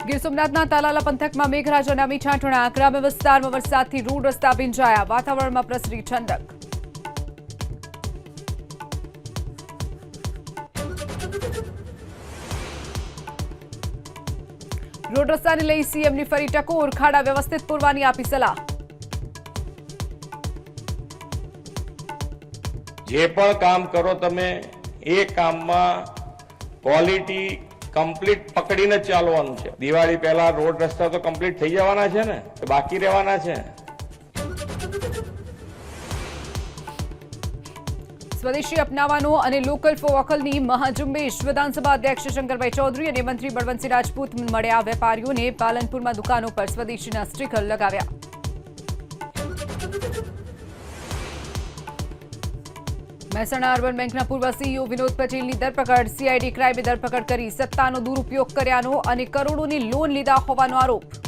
ગીર સોમનાથના તાલાલા પંથકમાં મેઘરાજાના મીઠાંટણા ગ્રામ્ય વિસ્તારમાં વરસાદથી રોડ રસ્તા ભીંજાયા વાતાવરણમાં પ્રસરી ઠંડક। રોડ રસ્તાને લઈ સીએમની ફરી ટકોર ખાડા વ્યવસ્થિત પૂરવાની આપી સલાહ। જે પણ કામ કરો તમે એ કામમાં ક્વોલિટી કમ્પ્લીટ પકડીને ચાલવાનું છે। દિવાળી પહેલા રોડ રસ્તા તો કમ્પ્લીટ થઈ જવાના છે ને, બાકી રહેવાના છે। સ્વદેશી અપનાવવાનો અને લોકલ ફોર વોકલની મહાઝુંબેશ વિધાનસભા અધ્યક્ષ શંકરભાઈ ચૌધરી અને મંત્રી બળવંતસિંહ રાજપૂત મળ્યા વેપારીઓને પાલનપુરમાં દુકાનો પર સ્વદેશીના સ્ટીકર લગાવ્યા। મહેસાણા અર્બન બેંકના પૂર્વ સીઈઓ વિનોદ પટેલની ધરપકડ સીઆઈડી ક્રાઇમે ધરપકડ કરી સત્તાનો દુરુપયોગ કર્યાનો અને કરોડોની લોન લીધા હોવાનો આરોપ।